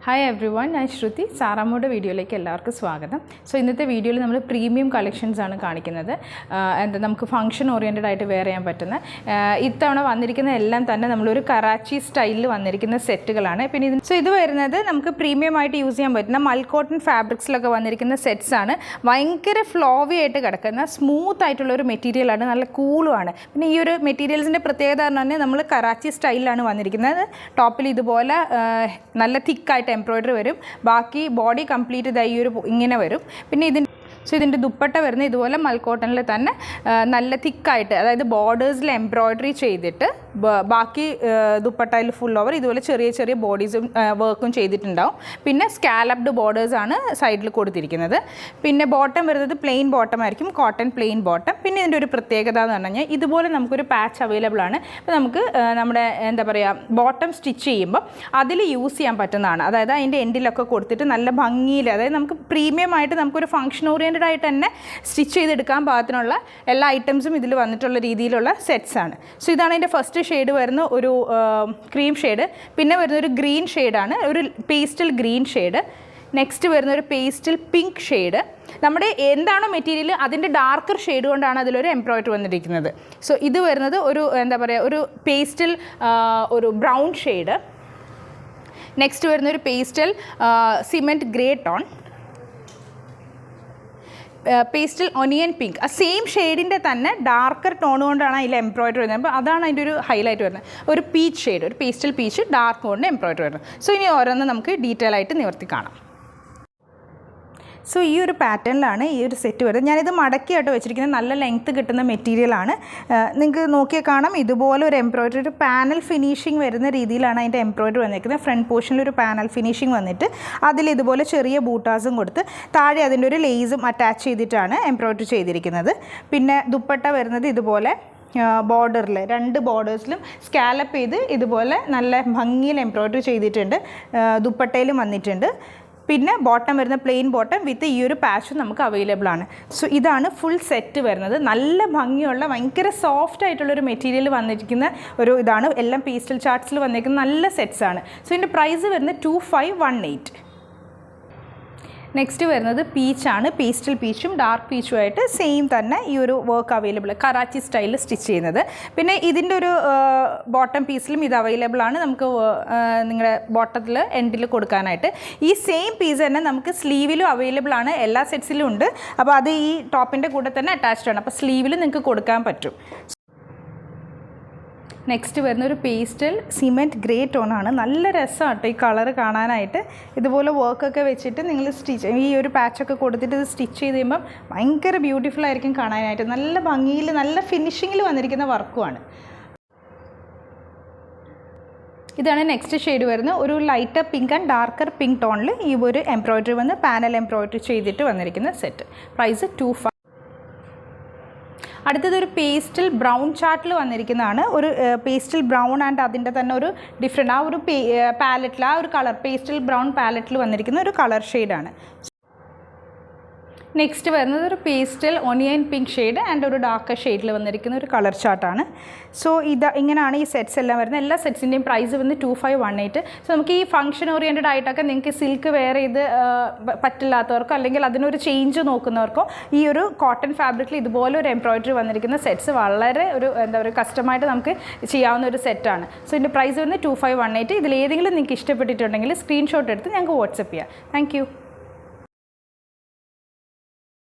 Hi everyone, I am Shruti. സാറാമ്മയുടെ വീഡിയോയിലേക്ക് എല്ലാവർക്കും സ്വാഗതം. സോ ഇന്നത്തെ വീഡിയോയിൽ നമ്മൾ പ്രീമിയം കളക്ഷൻസ് ആണ് കാണിക്കുന്നത്. നമുക്ക് ഫംഗ്ഷൻ ഓറിയന്റഡ് ആയിട്ട് വെയർ ചെയ്യാൻ പറ്റുന്ന ഇത്തവണ വന്നിരിക്കുന്ന എല്ലാം തന്നെ നമ്മളൊരു കറാച്ചി സ്റ്റൈലിൽ വന്നിരിക്കുന്ന സെറ്റുകളാണ്. പിന്നെ ഇത് വരുന്നത് നമുക്ക് പ്രീമിയം ആയിട്ട് യൂസ് ചെയ്യാൻ പറ്റുന്ന മൽക്കോട്ടൺ ഫാബ്രിക്സിലൊക്കെ വന്നിരിക്കുന്ന സെറ്റ്സ് ആണ്. ഭയങ്കര ഫ്ലോവി ആയിട്ട് കിടക്കുന്ന സ്മൂത്ത് ആയിട്ടുള്ള ഒരു മെറ്റീരിയലാണ്, നല്ല കൂളുമാണ്. പിന്നെ ഈ ഒരു മെറ്റീരിയൽസിൻ്റെ പ്രത്യേകത എന്ന് പറഞ്ഞാൽ നമ്മൾ കറാച്ചി സ്റ്റൈലിലാണ് വന്നിരിക്കുന്നത്. ടോപ്പിൽ ഇതുപോലെ നല്ല തിക്കായിട്ട് എംബ്രോയ്ഡറി വരും, ബാക്കി ബോഡി കംപ്ലീറ്റ് ഇതായി ഈ ഒരു ഇങ്ങനെ വരും. പിന്നെ ഇതിൻ്റെ ദുപ്പട്ട വരുന്ന ഇതുപോലെ മൽക്കോട്ടണിൽ തന്നെ നല്ല തിക്കായിട്ട്, അതായത് ബോർഡേഴ്സിൽ എംബ്രോയ്ഡറി ചെയ്തിട്ട് ബാക്കി ദുപ്പട്ടയിൽ ഫുൾ ഓവർ ഇതുപോലെ ചെറിയ ചെറിയ ബോഡീസും വർക്കും ചെയ്തിട്ടുണ്ടാവും. പിന്നെ സ്കാലപ്ഡ് ബോർഡേഴ്സാണ് സൈഡിൽ കൊടുത്തിരിക്കുന്നത്. പിന്നെ ബോട്ടം വരുന്നത് പ്ലെയിൻ ബോട്ടം ആയിരിക്കും, കോട്ടൺ പ്ലെയിൻ ബോട്ടം. പിന്നെ ഇതിൻ്റെ ഒരു പ്രത്യേകത എന്ന് പറഞ്ഞു കഴിഞ്ഞാൽ ഇതുപോലെ നമുക്കൊരു പാച്ച് അവൈലബിൾ ആണ്. അപ്പോൾ നമുക്ക് നമ്മുടെ എന്താ പറയുക ബോട്ടം സ്റ്റിച്ച് ചെയ്യുമ്പോൾ അതിൽ യൂസ് ചെയ്യാൻ പറ്റുന്നതാണ്. അതായത് അതിൻ്റെ എൻഡിലൊക്കെ കൊടുത്തിട്ട് നല്ല ഭംഗിയിൽ, അതായത് നമുക്ക് പ്രീമിയം ആയിട്ട് നമുക്കൊരു ഫംഗ്ഷൻ ഓറിയൻറ്റഡ് ആയിട്ട് തന്നെ സ്റ്റിച്ച് ചെയ്തെടുക്കാൻ പാകത്തിനുള്ള എല്ലാ ഐറ്റംസും ഇതിൽ വന്നിട്ടുള്ള രീതിയിലുള്ള സെറ്റ്സ് ആണ്. സോ ഇതാണ് അതിൻ്റെ ഫസ്റ്റ് ഷെയ്ഡ് വരുന്ന ഒരു ക്രീം ഷെയ്ഡ്. പിന്നെ വരുന്ന ഒരു ഗ്രീൻ ഷെയ്ഡാണ്, ഒരു പേസ്റ്റൽ ഗ്രീൻ ഷെയ്ഡ്. നെക്സ്റ്റ് വരുന്ന ഒരു പേസ്റ്റൽ പിങ്ക് ഷെയ്ഡ്. നമ്മുടെ എന്താണോ മെറ്റീരിയൽ അതിൻ്റെ ഡാർക്കർ ഷെയ്ഡ് കൊണ്ടാണ് അതിലൊരു എംബ്രോയ്ഡറി വന്നിരിക്കുന്നത്. സോ ഇത് വരുന്നത് ഒരു എന്താ പറയുക ഒരു പേസ്റ്റൽ ഒരു ബ്രൗൺ ഷെയ്ഡ്. നെക്സ്റ്റ് വരുന്ന ഒരു pastel cement grey tone, pastel onion pink. ആ സെയിം ഷെയ്ഡിൻ്റെ തന്നെ ഡാർക്കർ ടോൺ കൊണ്ടാണ് അതിൽ എംബ്രോയ്ഡറി വരുന്നത്. അപ്പോൾ അതാണ് അതിൻ്റെ ഒരു ഹൈലൈറ്റ് വരുന്നത്. ഒരു പീച്ച് ഷെയ്ഡ്, ഒരു പേസ്റ്റൽ പീച്ച് ഡാർക്ക് കൊണ്ട് എംബ്രോയ്ഡറി വരുന്നത്. സോ ഇനി ഓരോന്ന് നമുക്ക് ഡീറ്റെയിൽ ആയിട്ട് നിവർത്തി കാണാം. സോ ഈ ഒരു പാറ്റേണിലാണ് ഈ ഒരു സെറ്റ് വരുന്നത്. ഞാനിത് മടക്കിയായിട്ട് വെച്ചിരിക്കുന്നത്, നല്ല ലെങ്ത്ത് കിട്ടുന്ന മെറ്റീരിയലാണ്. നിങ്ങൾക്ക് നോക്കിയാൽ കാണാം ഇതുപോലെ ഒരു എംബ്രോയ്ഡറി, ഒരു പാനൽ ഫിനിഷിങ് വരുന്ന രീതിയിലാണ് അതിൻ്റെ എംബ്രോയ്ഡറി വന്നിരിക്കുന്നത്. ഫ്രണ്ട് പോർഷനിൽ ഒരു പാനൽ ഫിനിഷിങ് വന്നിട്ട് അതിൽ ഇതുപോലെ ചെറിയ ബൂട്ടാസും കൊടുത്ത് താഴെ അതിൻ്റെ ഒരു ലേസും അറ്റാച്ച് ചെയ്തിട്ടാണ് എംബ്രോയ്ഡറി ചെയ്തിരിക്കുന്നത്. പിന്നെ ദുപ്പട്ട വരുന്നത് ഇതുപോലെ ബോർഡറിൽ രണ്ട് ബോർഡേഴ്സിലും സ്കാലപ്പ് ചെയ്ത് ഇതുപോലെ നല്ല ഭംഗിയിൽ എംബ്രോയ്ഡറി ചെയ്തിട്ടുണ്ട്. ദുപ്പട്ടയിലും വന്നിട്ടുണ്ട്. പിന്നെ ബോട്ടം വരുന്ന പ്ലെയിൻ ബോട്ടം വിത്ത് ഈ ഒരു പാച്ചും നമുക്ക് അവൈലബിൾ ആണ്. സോ ഇതാണ് ഫുൾ സെറ്റ് വരുന്നത്. നല്ല ഭംഗിയുള്ള ഭയങ്കര സോഫ്റ്റ് ആയിട്ടുള്ളൊരു മെറ്റീരിയൽ വന്നിരിക്കുന്ന ഒരു ഇതാണ്. എല്ലാം പേസ്റ്റൽ ചാർട്ട്സിൽ വന്നിരിക്കുന്ന നല്ല സെറ്റ്സ് ആണ്. സോ ഇതിൻ്റെ പ്രൈസ് വരുന്നത് 2518. നെക്സ്റ്റ് വരുന്നത് പീച്ചാണ്. പേസ്റ്റൽ പീച്ചും ഡാർക്ക് പീച്ചും ആയിട്ട് സെയിം തന്നെ ഈ ഒരു വർക്ക് അവൈലബിൾ, കറാച്ചി സ്റ്റൈലിൽ സ്റ്റിച്ച് ചെയ്യുന്നത്. പിന്നെ ഇതിൻ്റെ ഒരു ബോട്ടം പീസിലും ഇത് അവൈലബിൾ ആണ്, നമുക്ക് നിങ്ങളുടെ ബോട്ടത്തിൽ എൻഡിൽ കൊടുക്കാനായിട്ട്. ഈ സെയിം പീസ് തന്നെ നമുക്ക് സ്ലീവിലും അവൈലബിൾ ആണ്, എല്ലാ സെറ്റ്സിലും ഉണ്ട്. അപ്പോൾ അത് ഈ ടോപ്പിൻ്റെ കൂടെ തന്നെ അറ്റാച്ച്ഡ് ആണ്, അപ്പോൾ സ്ലീവിൽ നിങ്ങൾക്ക് കൊടുക്കാൻ പറ്റും. നെക്സ്റ്റ് വരുന്ന ഒരു പേസ്റ്റൽ സിമെൻറ്റ് ഗ്രേ ടോണാണ്. നല്ല രസമാട്ടോ ഈ കളർ കാണാനായിട്ട്. ഇതുപോലെ വർക്കൊക്കെ വെച്ചിട്ട് നിങ്ങൾ ഈ ഒരു പാച്ചൊക്കെ കൊടുത്തിട്ട് ഇത് സ്റ്റിച്ച് ചെയ്ത് കഴിയുമ്പം ഭയങ്കര ബ്യൂട്ടിഫുൾ ആയിരിക്കും കാണാനായിട്ട്. നല്ല ഭംഗിയിൽ നല്ല ഫിനിഷിങ്ങിൽ വന്നിരിക്കുന്ന വർക്കുമാണ്. ഇതാണ് നെക്സ്റ്റ് ഷെയ്ഡ് വരുന്നത്. ഒരു lighter pink and darker pink ടോണിൽ ഈ ഒരു എംബ്രോയ്ഡറി വന്ന് പാനൽ എംബ്രോയ്ഡറി ചെയ്തിട്ട് വന്നിരിക്കുന്ന സെറ്റ്. പ്രൈസ് 25. അടുത്തതൊരു പേസ്റ്റൽ ബ്രൗൺ ചാർട്ടിൽ വന്നിരിക്കുന്നതാണ്. ഒരു പേസ്റ്റൽ ബ്രൗൺ ആൻഡ് അതിൻ്റെ തന്നെ ഒരു ഡിഫറെൻറ്റ് ആ ഒരു പാലറ്റിൽ, ആ ഒരു കളർ പേസ്റ്റൽ ബ്രൗൺ പാലറ്റിൽ വന്നിരിക്കുന്ന ഒരു കളർ ഷെയ്ഡാണ്. നെക്സ്റ്റ് വരുന്നത് ഒരു pastel onion pink shade and ഒരു ഡാർക്ക് ഷെയ്ഡിൽ വന്നിരിക്കുന്ന ഒരു കളർ ചാർട്ടാണ്. സോ ഇങ്ങനെയാണ് ഈ സെറ്റ്സ് എല്ലാം വരുന്നത്. എല്ലാ സെറ്റ്സിൻ്റെയും പ്രൈസ് വന്ന് 2518. സോ നമുക്ക് ഈ ഫംഗ്ഷൻ ഓറിയൻറ്റഡ് ആയിട്ടൊക്കെ നിങ്ങൾക്ക് സിൽക്ക് വെയർ ചെയ്ത് പറ്റില്ലാത്തവർക്കോ അല്ലെങ്കിൽ അതിനൊരു ചേഞ്ച് നോക്കുന്നവർക്കോ ഈ ഒരു കോട്ടൺ ഫാബ്രിക്കിൽ ഇതുപോലെ ഒരു എംബ്രോയ്ഡറി വന്നിരിക്കുന്ന സെറ്റ്സ് വളരെ ഒരു എന്താ പറയുക കസ്റ്റമായിട്ട് നമുക്ക് ചെയ്യാവുന്ന ഒരു സെറ്റാണ്. സോ ഇതിൻ്റെ പ്രൈസ് വന്ന് 2518. ഇതിലേതെങ്കിലും നിങ്ങൾക്ക് ഇഷ്ടപ്പെട്ടിട്ടുണ്ടെങ്കിൽ സ്ക്രീൻഷോട്ട് എടുത്ത് ഞങ്ങൾക്ക് വാട്സപ്പ് ചെയ്യാം. താങ്ക്